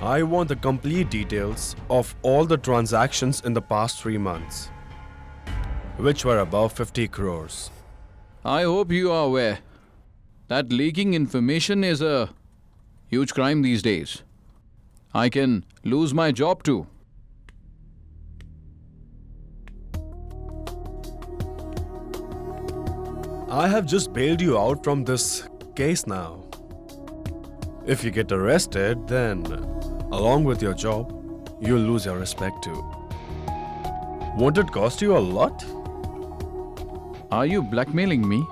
I want the complete details of all the transactions in the past 3 months, which were above 50 crores. I hope you are aware that leaking information is a huge crime these days. I can lose my job too. I have just bailed you out from this case now. If you get arrested, then, along with your job, you'll lose your respect too. Won't it cost you a lot? Are you blackmailing me?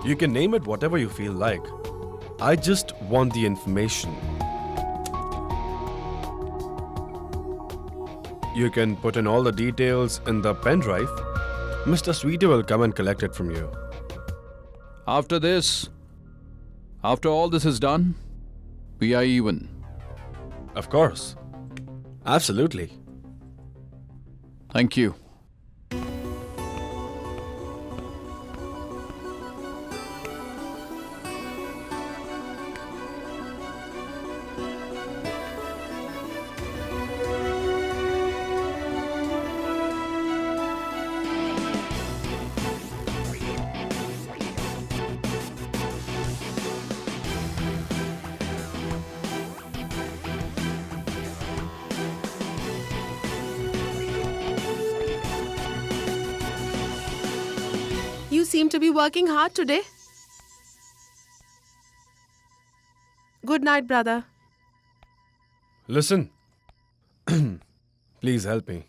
You can name it whatever you feel like. I just want the information. You can put in all the details in the pen drive. Mr. Sweeter will come and collect it from you. After all this is done, we are even. Of course. Absolutely. Thank you. You seem to be working hard today. Good night, brother. Listen. Please help me.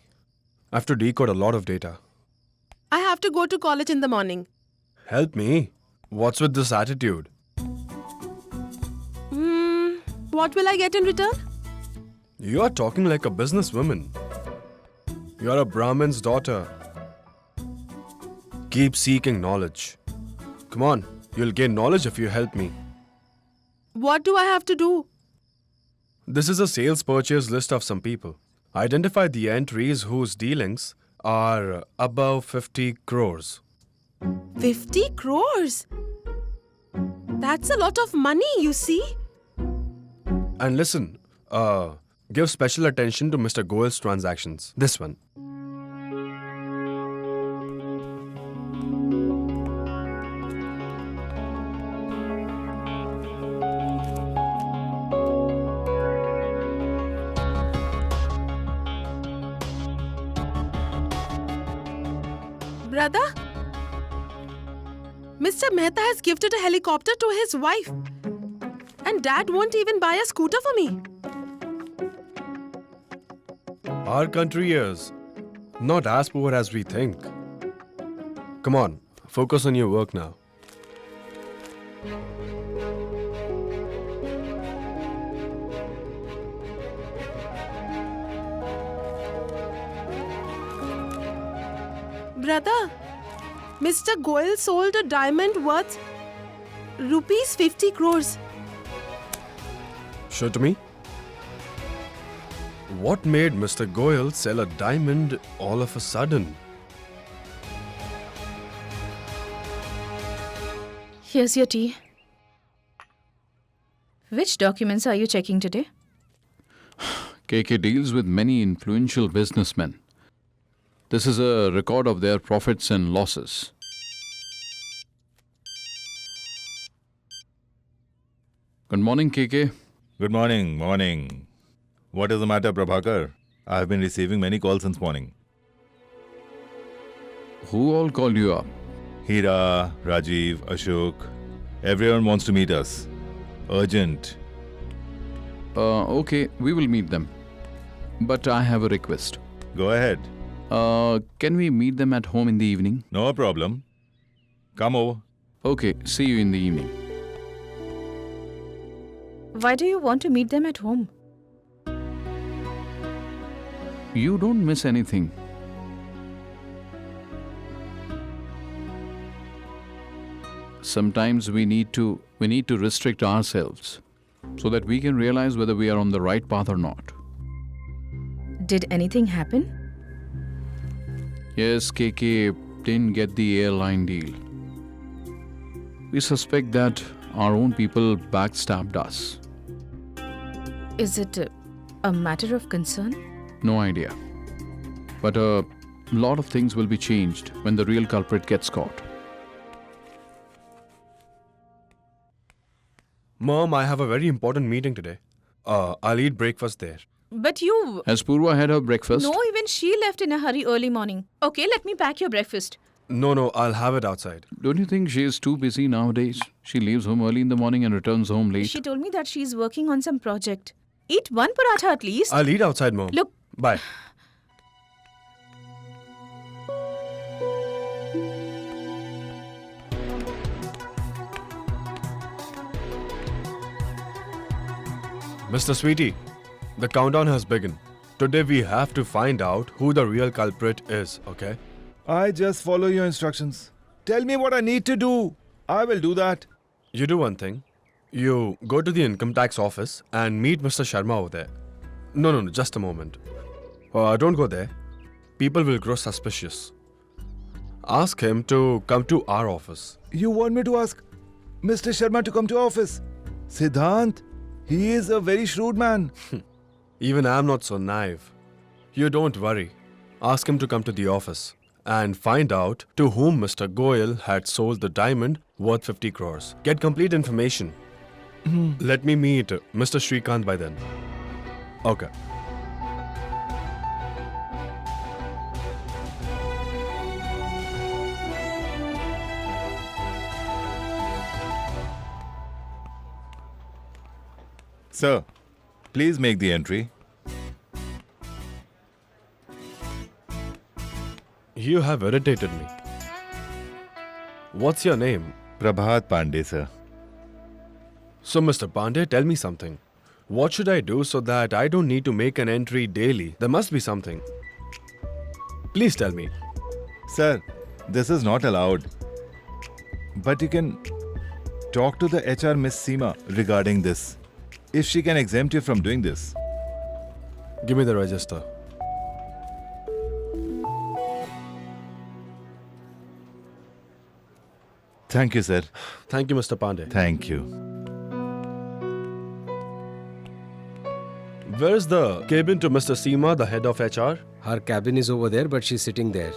I have to decode a lot of data. I have to go to college in the morning. Help me. What's with this attitude? What will I get in return? You are talking like a businesswoman. You are a Brahmin's daughter. Keep seeking knowledge. Come on, you'll gain knowledge if you help me. What do I have to do? This is a sales purchase list of some people. Identify the entries whose dealings are above 50 crores. 50 crores? That's a lot of money, you see. And listen, give special attention to Mr. Goel's transactions. This one. Brother? Mr. Mehta has gifted a helicopter to his wife. And Dad won't even buy a scooter for me. Our country is not as poor as we think. Come on, focus on your work now. Brother, Mr. Goel sold a diamond worth rupees 50 crores. Show to me. What made Mr. Goel sell a diamond all of a sudden? Here's your tea. Which documents are you checking today? KK deals with many influential businessmen. This is a record of their profits and losses. Good morning, KK. Good morning. What is the matter, Prabhakar? I have been receiving many calls since morning. Who all called you up? Hira, Rajiv, Ashok. Everyone wants to meet us. Urgent. Okay, we will meet them. But I have a request. Go ahead. Can we meet them at home in the evening? No problem. Come over. Okay, see you in the evening. Why do you want to meet them at home? You don't miss anything. Sometimes we need to restrict ourselves so that we can realize whether we are on the right path or not. Did anything happen? Yes, KK didn't get the airline deal. We suspect that our own people backstabbed us. Is it a matter of concern? No idea. But a lot of things will be changed when the real culprit gets caught. Mom, I have a very important meeting today. I'll eat breakfast there. But you... Has Purva had her breakfast? No, even she left in a hurry early morning. Okay, let me pack your breakfast. No, I'll have it outside. Don't you think she is too busy nowadays? She leaves home early in the morning and returns home late. She told me that she's working on some project. Eat one paratha at least. I'll eat outside, Mom. Look. Bye. Mr. Sweetie, the countdown has begun. Today we have to find out who the real culprit is, okay? I just follow your instructions. Tell me what I need to do. I will do that. You do one thing. You go to the income tax office and meet Mr. Sharma over there. No, just a moment. Don't go there. People will grow suspicious. Ask him to come to our office. You want me to ask Mr. Sharma to come to office? Siddhant, he is a very shrewd man. Even I'm not so naive. You don't worry. Ask him to come to the office and find out to whom Mr. Goyal had sold the diamond worth 50 crores. Get complete information. Let me meet Mr. Shrikant by then. Okay. Sir, please make the entry. You have irritated me. What's your name? Prabhat Pandey, sir. So, Mr. Pandey, tell me something. What should I do so that I don't need to make an entry daily? There must be something. Please tell me. Sir, this is not allowed. But you can talk to the HR Miss Seema regarding this. If she can exempt you from doing this. Give me the register. Thank you, sir. Thank you, Mr. Pandey. Thank you. Where's the cabin to Mr. Seema, the head of HR? Her cabin is over there, but she's sitting there.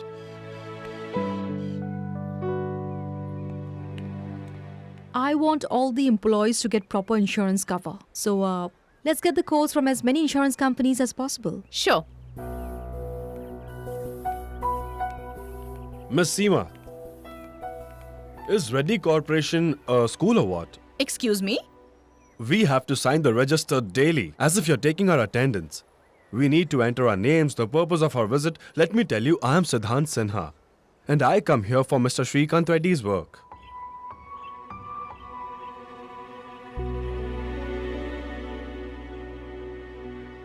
I want all the employees to get proper insurance cover. So, let's get the quotes from as many insurance companies as possible. Sure. Miss Seema, is Reddy Corporation a school or what? Excuse me? We have to sign the register daily, as if you're taking our attendance. We need to enter our names, the purpose of our visit. Let me tell you, I am Siddhant Sinha, and I come here for Mr. Shrikant Reddy's work.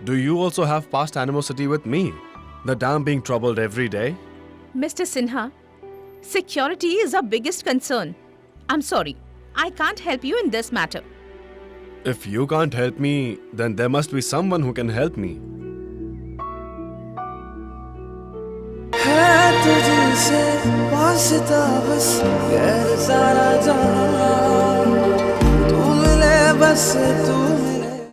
Do you also have past animosity with me? The dam being troubled every day? Mr. Sinha, security is our biggest concern. I'm sorry, I can't help you in this matter. If you can't help me, then there must be someone who can help me. है तुझसे वास्ता बस गैर सारा जहां तू मिले बस तू